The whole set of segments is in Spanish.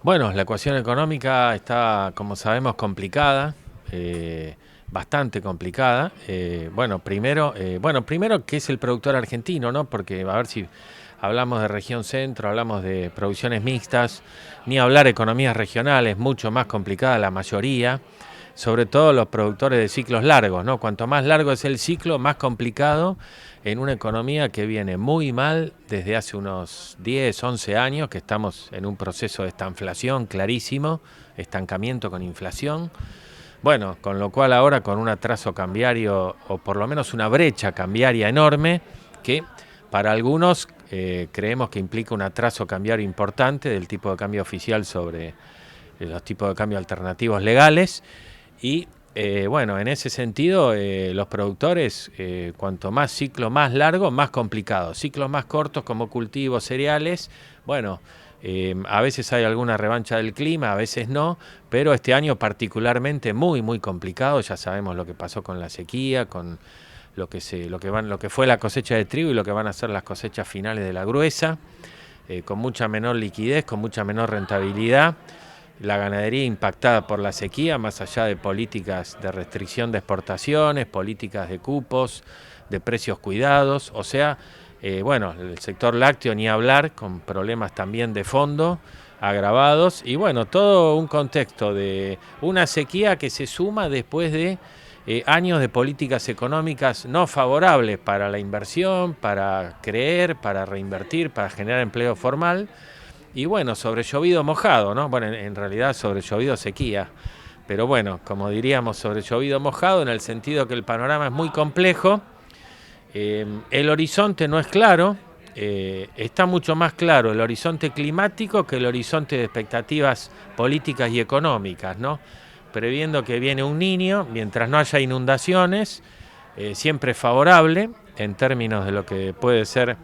Bueno, la ecuación económica está, como sabemos, complicada, bastante complicada. Primero, ¿qué es el productor argentino, no? Porque a ver si hablamos de región centro, hablamos de producciones mixtas, ni hablar economías regionales, mucho más complicada la mayoría, sobre todo los productores de ciclos largos, ¿no? Cuanto más largo es el ciclo, más complicado en una economía que viene muy mal desde hace unos 10, 11 años, que estamos en un proceso de estanflación clarísimo, estancamiento con inflación. Bueno, con lo cual ahora con un atraso cambiario, o por lo menos una brecha cambiaria enorme, que para algunos creemos que implica un atraso cambiario importante del tipo de cambio oficial sobre los tipos de cambio alternativos legales. Y bueno, en ese sentido, los productores, cuanto más ciclo más largo, más complicado. Ciclos más cortos como cultivos, cereales, bueno, a veces hay alguna revancha del clima, a veces no, pero este año particularmente muy, muy complicado. Ya sabemos lo que pasó con la sequía, con lo que fue la cosecha de trigo y lo que van a ser las cosechas finales de la gruesa, con mucha menor liquidez, con mucha menor rentabilidad. La ganadería impactada por la sequía, más allá de políticas de restricción de exportaciones, políticas de cupos, de precios cuidados, o sea, bueno, el sector lácteo ni hablar, con problemas también de fondo agravados, y bueno, todo un contexto de una sequía que se suma después de años de políticas económicas no favorables para la inversión, para creer, para reinvertir, para generar empleo formal. Y bueno, sobre llovido mojado, ¿no? Bueno, en realidad sobre llovido sequía. Pero bueno, como diríamos, sobre llovido mojado, en el sentido que el panorama es muy complejo. El horizonte no es claro. Está mucho más claro el horizonte climático que el horizonte de expectativas políticas y económicas, ¿no? Previendo que viene un niño, mientras no haya inundaciones, siempre es favorable en términos de lo que puede ser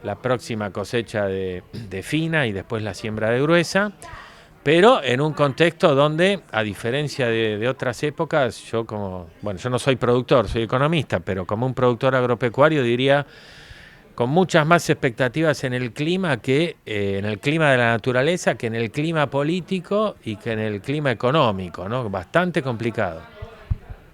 la próxima cosecha de fina y después la siembra de gruesa, pero en un contexto donde, a diferencia de otras épocas, yo no soy productor, soy economista, pero como un productor agropecuario diría con muchas más expectativas en el clima que en el clima de la naturaleza, que en el clima político y que en el clima económico, ¿no? Bastante complicado.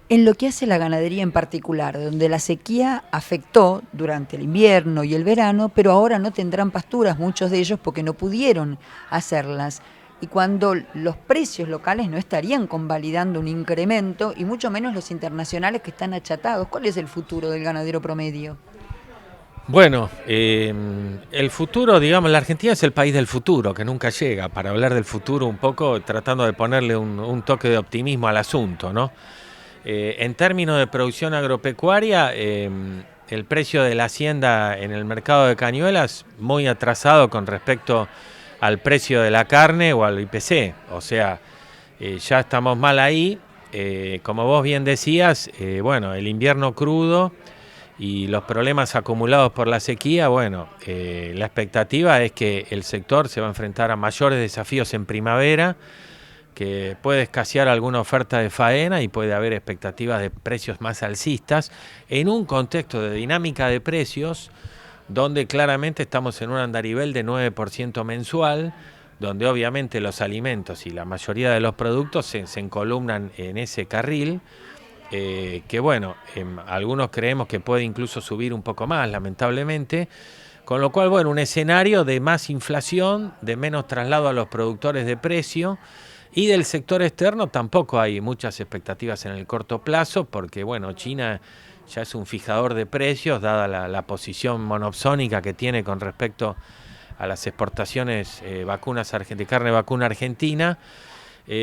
En lo que hace la ganadería en particular, donde la sequía afectó durante el invierno y el verano, pero ahora no tendrán pasturas muchos de ellos porque no pudieron hacerlas. Y cuando los precios locales no estarían convalidando un incremento, y mucho menos los internacionales que están achatados, ¿cuál es el futuro del ganadero promedio? Bueno, el futuro, digamos, la Argentina es el país del futuro, que nunca llega. Para hablar del futuro un poco, tratando de ponerle un toque de optimismo al asunto, ¿no? En términos de producción agropecuaria, el precio de la hacienda en el mercado de Cañuelas muy atrasado con respecto al precio de la carne o al IPC. O sea, ya estamos mal ahí. Como vos bien decías, bueno, el invierno crudo y los problemas acumulados por la sequía, bueno, la expectativa es que el sector se va a enfrentar a mayores desafíos en primavera, que puede escasear alguna oferta de faena y puede haber expectativas de precios más alcistas en un contexto de dinámica de precios donde claramente estamos en un andarivel de 9% mensual, donde obviamente los alimentos y la mayoría de los productos se encolumnan en ese carril, que bueno, algunos creemos que puede incluso subir un poco más, lamentablemente, con lo cual, bueno, un escenario de más inflación, de menos traslado a los productores de precio, y del sector externo tampoco hay muchas expectativas en el corto plazo, porque bueno, China ya es un fijador de precios, dada la posición monopsónica que tiene con respecto a las exportaciones de carne vacuna argentina.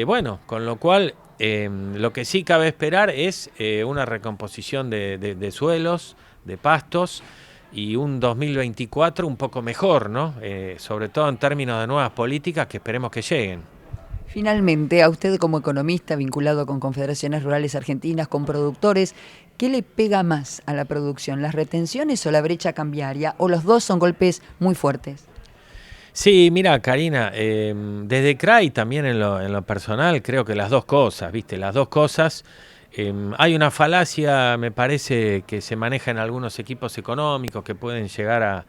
Bueno, con lo cual lo que sí cabe esperar es una recomposición de suelos, de pastos, y un 2024 un poco mejor, ¿no? Sobre todo en términos de nuevas políticas que esperemos que lleguen. Finalmente, a usted como economista vinculado con confederaciones rurales argentinas, con productores, ¿qué le pega más a la producción, las retenciones o la brecha cambiaria? ¿O los dos son golpes muy fuertes? Sí, mira, Karina, desde CRAI también en lo personal creo que las dos cosas, ¿viste? Las dos cosas. Hay una falacia, me parece, que se maneja en algunos equipos económicos que pueden llegar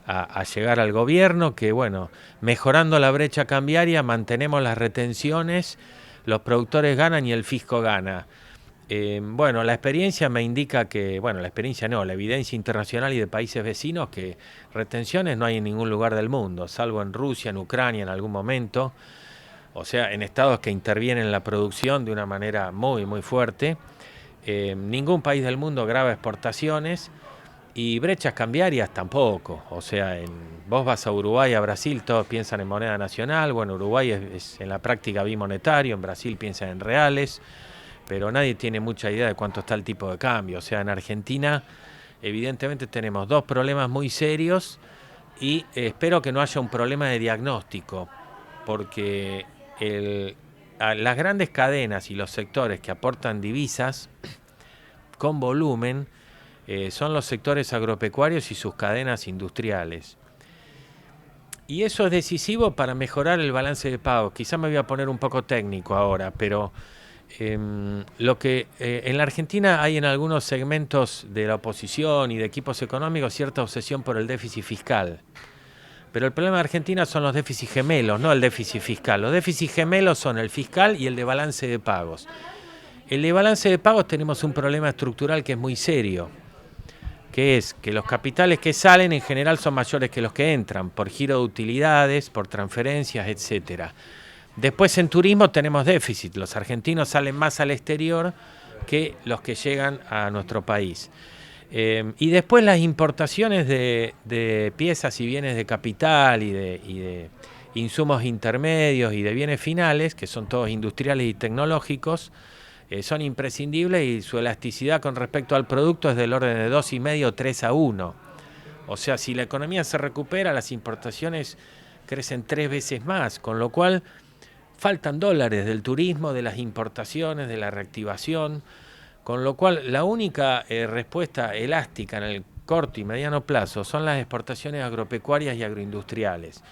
a llegar al gobierno, que bueno, mejorando la brecha cambiaria, mantenemos las retenciones, los productores ganan y el fisco gana. Bueno, la experiencia me indica que, bueno, la experiencia no, la evidencia internacional y de países vecinos, que retenciones no hay en ningún lugar del mundo, salvo en Rusia, en Ucrania en algún momento, o sea, en estados que intervienen en la producción de una manera muy, muy fuerte. Ningún país del mundo graba exportaciones y brechas cambiarias tampoco. O sea, vos vas a Uruguay, a Brasil, todos piensan en moneda nacional. Bueno, Uruguay es en la práctica bimonetario, en Brasil piensan en reales, pero nadie tiene mucha idea de cuánto está el tipo de cambio. O sea, en Argentina evidentemente tenemos dos problemas muy serios y espero que no haya un problema de diagnóstico, porque las grandes cadenas y los sectores que aportan divisas con volumen son los sectores agropecuarios y sus cadenas industriales. Y eso es decisivo para mejorar el balance de pagos. Quizá me voy a poner un poco técnico ahora, pero en la Argentina hay en algunos segmentos de la oposición y de equipos económicos cierta obsesión por el déficit fiscal. Pero el problema de Argentina son los déficits gemelos, no el déficit fiscal. Los déficits gemelos son el fiscal y el de balance de pagos. El de balance de pagos tenemos un problema estructural que es muy serio, que es que los capitales que salen en general son mayores que los que entran, por giro de utilidades, por transferencias, etcétera. Después en turismo tenemos déficit, los argentinos salen más al exterior que los que llegan a nuestro país. Y después las importaciones de piezas y bienes de capital y de insumos intermedios y de bienes finales, que son todos industriales y tecnológicos, son imprescindibles y su elasticidad con respecto al producto es del orden de 2,5 o 3 a 1. O sea, si la economía se recupera, las importaciones crecen 3 veces más, con lo cual faltan dólares del turismo, de las importaciones, de la reactivación, con lo cual la única respuesta elástica en el corto y mediano plazo son las exportaciones agropecuarias y agroindustriales.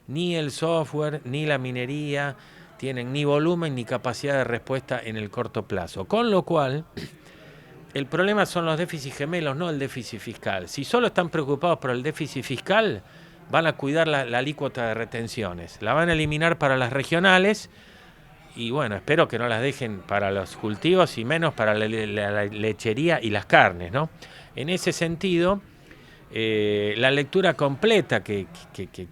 Ni el software, ni la minería tienen ni volumen ni capacidad de respuesta en el corto plazo. Con lo cual, el problema son los déficits gemelos, no el déficit fiscal. Si solo están preocupados por el déficit fiscal, van a cuidar la alícuota de retenciones. La van a eliminar para las regionales y bueno, espero que no las dejen para los cultivos y menos para la lechería y las carnes, ¿no? En ese sentido, la lectura completa que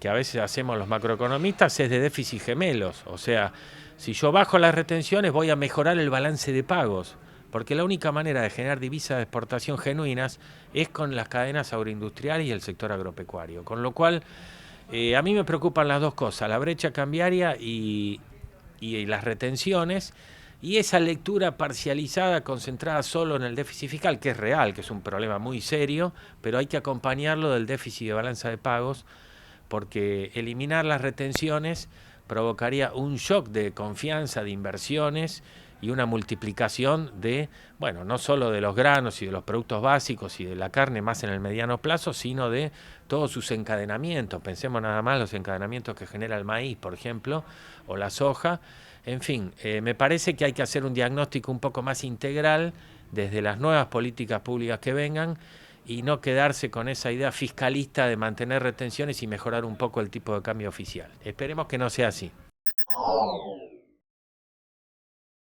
a veces hacemos los macroeconomistas es de déficit gemelos. O sea, si yo bajo las retenciones voy a mejorar el balance de pagos, porque la única manera de generar divisas de exportación genuinas es con las cadenas agroindustriales y el sector agropecuario. Con lo cual, a mí me preocupan las dos cosas, la brecha cambiaria y las retenciones, y esa lectura parcializada, concentrada solo en el déficit fiscal, que es real, que es un problema muy serio, pero hay que acompañarlo del déficit de balanza de pagos, porque eliminar las retenciones provocaría un shock de confianza, de inversiones y una multiplicación de, bueno, no solo de los granos y de los productos básicos y de la carne más en el mediano plazo, sino de todos sus encadenamientos. Pensemos nada más los encadenamientos que genera el maíz, por ejemplo, o la soja. En fin, me parece que hay que hacer un diagnóstico un poco más integral desde las nuevas políticas públicas que vengan y no quedarse con esa idea fiscalista de mantener retenciones y mejorar un poco el tipo de cambio oficial. Esperemos que no sea así.